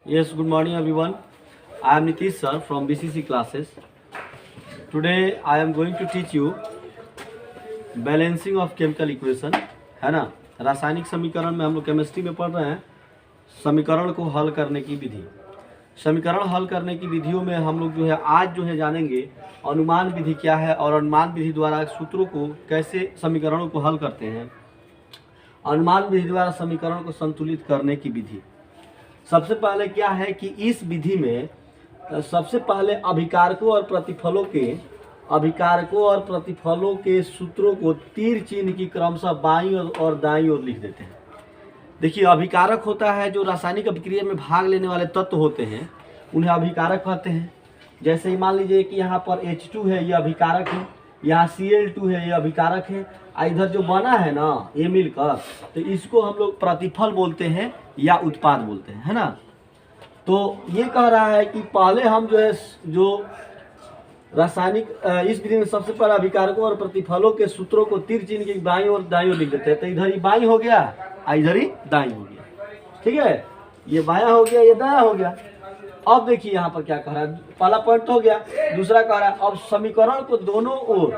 Yes, good morning everyone. I am Nitish sir from BCC classes. Today I am going to teach you balancing of chemical equation, है ना। रासायनिक समीकरण में हम लोग chemistry में पढ़ रहे हैं समीकरण को हल करने की विधि। समीकरण हल करने की विधियों में हम लोग जो है आज जो है जानेंगे अनुमान विधि क्या है और अनुमान विधि द्वारा सूत्रों को कैसे समीकरणों को हल करते हैं। अनुमान विधि द्वारा समीकरण को संतुलित करने की विधि। सबसे पहले क्या है कि इस विधि में सबसे पहले अभिकारकों और प्रतिफलों के सूत्रों को तीर चिन्ह की क्रमशः बाईं और दाईं ओर लिख देते हैं। देखिए, अभिकारक होता है जो रासायनिक अभिक्रिया में भाग लेने वाले तत्व होते हैं, उन्हें अभिकारक कहते हैं। जैसे ही मान लीजिए कि यहाँ पर H2 है, ये अभिकारक है, यहाँ Cl2 है, ये अभिकारक है, इधर जो बना है ना ये मिलकर, तो इसको हम लोग प्रतिफल बोलते हैं या उत्पाद बोलते हैं, है ना। तो ये कह रहा है कि पहले हम जो है जो रासायनिक इस विधि में सबसे पहले अभिकारकों और प्रतिफलों के सूत्रों को तीर चिन्ह की बाईं और दाईं ओर लिख देते हैं। तो इधर ही बाईं हो गया, इधर ही दाईं हो गया, ठीक है। ये बायां हो गया, ये दायां हो गया। अब देखिए यहाँ पर क्या कह रहा है, पहला पॉइंट हो गया। दूसरा कह रहा है अब समीकरण को दोनों ओर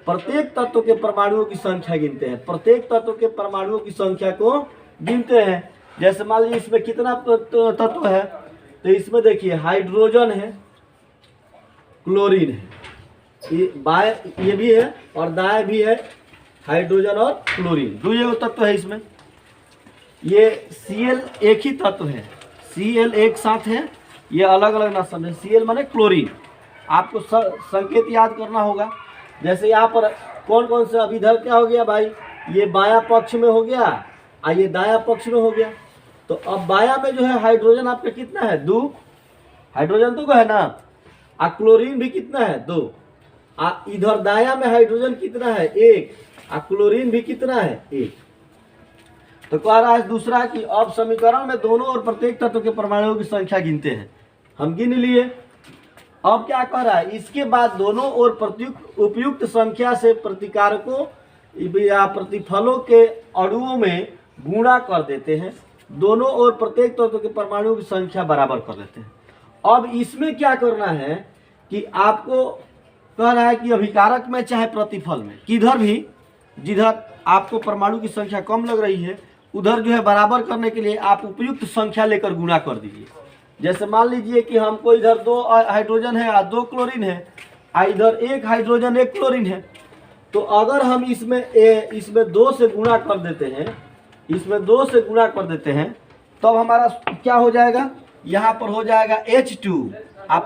प्रत्येक तत्व के परमाणुओं की संख्या गिनते हैं। प्रत्येक तत्व के परमाणुओं की संख्या को गिनते हैं। जैसे मान लीजिए इसमें कितना तत्व है, तो इसमें देखिए हाइड्रोजन है, क्लोरीन है, ये भी है और दाएं भी है, हाइड्रोजन और क्लोरीन दो ये तत्व है इसमें। ये Cl एक ही तत्व है, Cl एक साथ है, ये अलग अलग ना समझे। Cl माने क्लोरीन। आपको संकेत याद करना होगा। जैसे यहाँ पर कौन कौन से, अब इधर क्या हो गया भाई, ये बायां पक्ष में हो गया और ये दायां पक्ष में हो गया। तो अब बायां में जो है हाइड्रोजन आपका कितना है, 2 हाइड्रोजन तो है ना, और क्लोरीन भी कितना है, 2। इधर दायां में हाइड्रोजन कितना है, 1, और क्लोरीन भी कितना है, 1। तो कह रहा है दूसरा कि अब समीकरण में दोनों और प्रत्येक तत्व के परमाणुओं की संख्या गिनते हैं। हम गिन लिए। अब क्या कह रहा है, इसके बाद दोनों और उपयुक्त संख्या से प्रतिकारकों या प्रतिफलों के अणुओं में गुणा कर देते हैं। दोनों और प्रत्येक तत्व के परमाणुओं की संख्या बराबर कर देते हैं। अब इसमें क्या करना है कि आपको कह रहा है कि अभिकारक में चाहे प्रतिफल में किधर भी जिधर आपको परमाणु की संख्या कम लग रही है उधर जो है बराबर करने के लिए आप उपयुक्त संख्या लेकर गुणा कर दीजिए। जैसे मान लीजिए कि हमको इधर 2 हाइड्रोजन है और 2 क्लोरीन है, इधर 1 हाइड्रोजन 1 क्लोरीन है। तो अगर हम इसमें 2 से गुणा कर देते हैं, इसमें 2 से गुणा कर देते हैं, तब हमारा क्या हो जाएगा, यहाँ पर हो जाएगा H2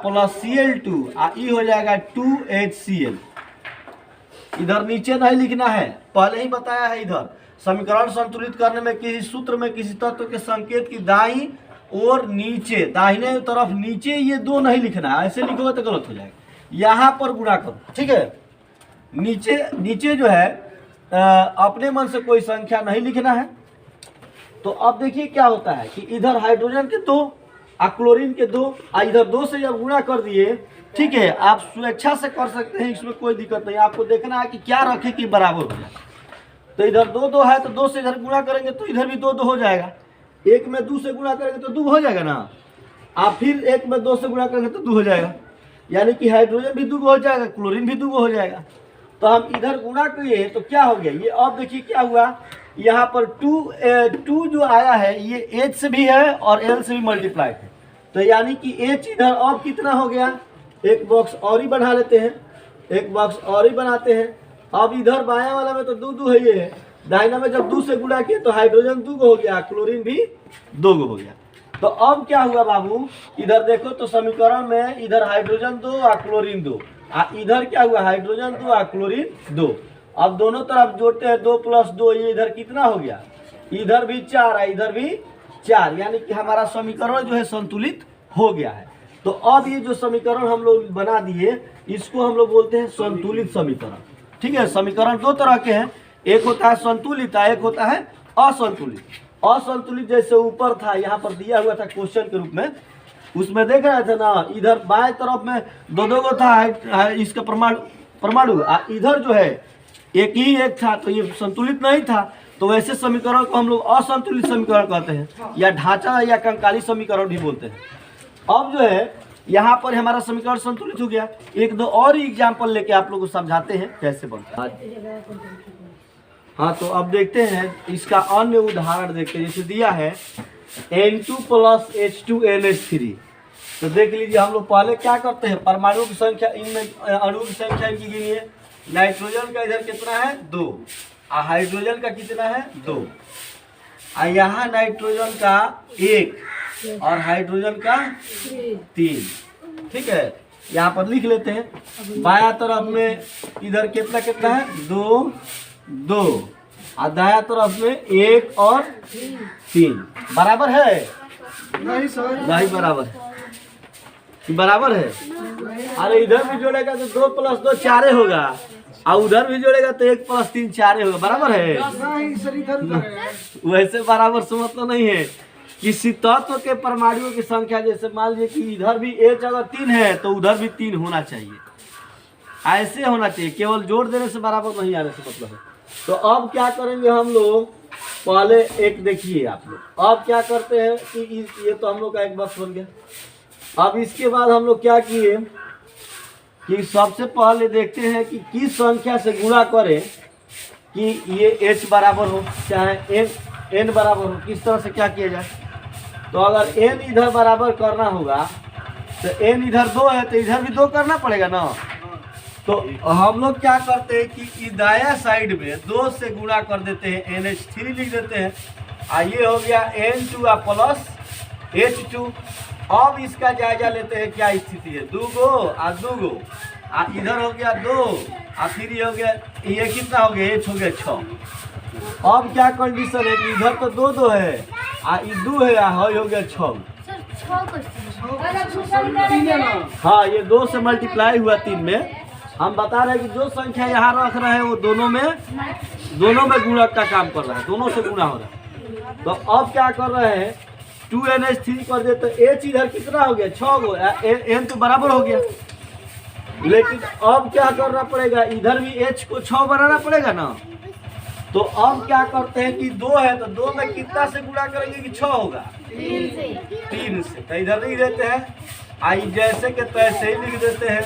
प्लस Cl2 ये हो जाएगा 2HCl। इधर नीचे नहीं लिखना है, पहले ही बताया है। इधर समीकरण संतुलित करने में किसी सूत्र में किसी तत्व के संकेत की दाईं और नीचे, दाहिने तरफ नीचे ये 2 नहीं लिखना है, ऐसे लिखोगे तो गलत हो जाएगा। यहाँ पर गुणा करो, ठीक है। नीचे जो है अपने मन से कोई संख्या नहीं लिखना है। तो अब देखिए क्या होता है कि इधर हाइड्रोजन के 2 और क्लोरीन के 2, इधर 2 से जब गुणा कर दिए, ठीक है, आप स्वेच्छा से कर सकते हैं, इसमें कोई दिक्कत नहीं। आपको देखना है कि क्या रखे कि बराबर हो जाए। तो इधर 2 है तो 2 से इधर गुणा करेंगे तो इधर भी 2 हो जाएगा। 1 में 2 से गुणा करेंगे तो 2 हो जाएगा ना। आप फिर 1 में 2 से गुणा करेंगे तो 2 हो जाएगा, यानी कि हाइड्रोजन भी 2 हो जाएगा, क्लोरीन भी 2 हो जाएगा। तो हम इधर गुणा किए तो क्या हो गया, ये अब देखिए क्या हुआ, यहाँ पर 2 जो आया है ये H से भी है और L से भी मल्टीप्लाइड है। तो यानी कि H इधर अब कितना हो गया, एक बॉक्स और ही बढ़ा लेते हैं, एक बॉक्स और ही बनाते हैं। अब इधर बायां वाला में तो 2 है, ये है। दाहिना में जब 2 से गुणा किए तो हाइड्रोजन 2 हो गया, क्लोरीन भी 2 हो गया। तो अब क्या हुआ बाबू, इधर देखो तो समीकरण में इधर हाइड्रोजन 2 और क्लोरीन 2, इधर क्या हुआ, हाइड्रोजन 2 और क्लोरीन 2। अब दोनों तरफ जोड़ते हैं, 2 + 2, ये इधर कितना हो गया, इधर भी 4 है, इधर भी 4, यानी कि हमारा समीकरण जो है संतुलित हो गया है। तो अब ये जो समीकरण हम लोग बना दिए इसको हम लोग बोलते हैं संतुलित समीकरण, ठीक है। समीकरण 2 तरह के हैं, एक होता है संतुलित, एक होता है असंतुलित। असंतुलित जैसे ऊपर था, यहाँ पर दिया हुआ था क्वेश्चन के रूप में, उसमें देख रहे थे ना, इधर बाएं तरफ में 2 था इसका परमाणु, इधर जो है एक ही एक था, तो ये संतुलित नहीं था। तो तो वैसे समीकरण को हम लोग असंतुलित समीकरण कहते हैं या ढांचा या कंकाली समीकरण भी बोलते हैं। अब जो है यहाँ पर हमारा समीकरण संतुलित हो गया। एक दो और एग्जाम्पल लेके आप लोग को समझाते हैं कैसे बनता है। हाँ, तो अब देखते हैं इसका अन्य उदाहरण देखते हैं। जैसे दिया है N2 + H2NH3। तो देख लीजिए, हम लोग पहले क्या करते हैं, परमाणु की संख्या, इनमें अणु की संख्या इनकी गिनिए। नाइट्रोजन का इधर कितना है 2, और हाइड्रोजन का कितना है 2, और यहाँ नाइट्रोजन का 1 और हाइड्रोजन का 3। ठीक है, यहाँ पर लिख लेते हैं। बाया तरफ में इधर कितना कितना है 2 2, और दाया तरफ में 1 और 3। बराबर है? नहीं सर, नहीं बराबर है। बराबर है? अरे इधर भी जोड़ेगा तो 2 + 2 4 होगा, और उधर भी जोड़ेगा तो 1 + 3 4 होगा। बराबर है? नहीं सर, इधर वैसे बराबर से मतलब नहीं है। किसी तत्व के परमाणुओं की संख्या, जैसे मान लीजिए कि इधर भी H अगर 3 है तो उधर भी 3 होना चाहिए, ऐसे होना चाहिए। केवल जोड़ देने से बराबर नहीं आने से मतलब है। तो अब क्या करेंगे हम लोग, पहले एक देखिए आप लोग। अब क्या करते हैं कि ये तो हम लोग का एक बॉक्स बन गया। अब इसके बाद हम लोग क्या किए कि सबसे पहले देखते हैं कि किस संख्या से गुणा करें कि ये H बराबर हो चाहे N बराबर हो। किस तरह से क्या किया जाए, तो अगर N इधर बराबर करना होगा तो N इधर 2 है तो इधर भी 2 करना पड़ेगा ना। तो हम लोग क्या करते हैं कि दाया साइड में 2 से गुणा कर देते हैं, NH3 लिख देते हैं। ये हो गया N2 + H2। अब इसका जायजा लेते हैं क्या स्थिति है, 2 गो और 2 गो, इधर हो गया 2 और फिर ये हो गया, ये कितना हो गया H हो गया 6। अब क्या कंडीशन है कि इधर तो 2 2 है, ये 2 है, हो गया 6। हाँ, ये 2 से मल्टीप्लाई हुआ 3 में। हम बता रहे हैं कि जो संख्या यहाँ रख रहे हैं वो दोनों में गुणक का काम कर रहा है, दोनों से गुणा हो रहा है। तो अब क्या कर रहे हैं, 2NH3 कर देते। H इधर कितना हो गया 6 गो, N तो बराबर हो गया। लेकिन अब क्या करना पड़ेगा, इधर भी H को 6 बनाना पड़ेगा ना। तो अब क्या करते हैं कि 2 है तो 2 में कितना से गुणा करेंगे कि 6 होगा 3 से। तो इधर लिख देते हैं, आई जैसे के तैसे ही लिख देते हैं,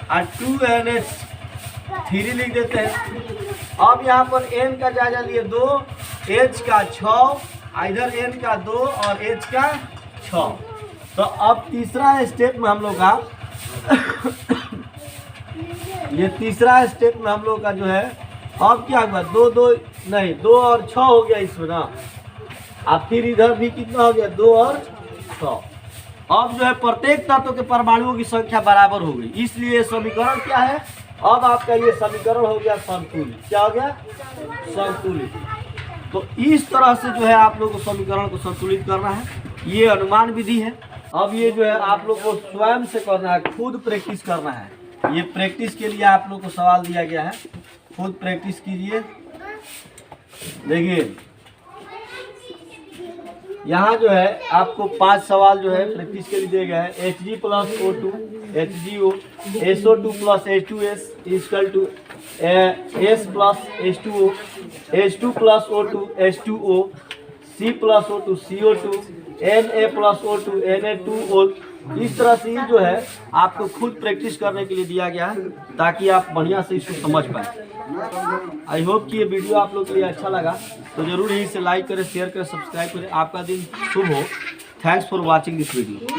और 2NH3 लिख देते हैं। अब यहाँ पर N का जायजा लिए 2, H का 6, इधर N का 2 और H का 6। तो अब तीसरा स्टेप में हम लोग का ये तीसरा स्टेप में हम लोग का जो है, अब क्या हुआ 2 और 6 हो गया इसमें ना। अब फिर इधर भी कितना हो गया 2 और 6। अब जो है प्रत्येक तत्व के परमाणुओं की संख्या बराबर हो गई, इसलिए समीकरण क्या है, अब आपका ये समीकरण हो गया संतुलित। क्या हो गया, संतुलित। तो इस तरह से जो है आप लोग को समीकरण को संतुलित करना है, ये अनुमान विधि है। अब ये जो है आप लोग को स्वयं से करना है, खुद प्रैक्टिस करना है। ये प्रैक्टिस के लिए आप लोग को सवाल दिया गया है, खुद प्रैक्टिस कीजिए। देखिए यहाँ जो है आपको 5 सवाल जो है प्रैक्टिस के लिए दिए गए हैं। Hg + O2 HgO, SO2 + H2S = S + H2O, H2 + O2 H2O, C + O2 CO2, Na + O2 Na2O। इस तरह से जो है आपको खुद प्रैक्टिस करने के लिए दिया गया है, ताकि आप बढ़िया से इसको समझ पाए। आई होप कि ये वीडियो आप लोग के लिए अच्छा लगा, तो जरूर इसे लाइक करें, शेयर करें, सब्सक्राइब करें। आपका दिन शुभ हो। Thanks for watching this video.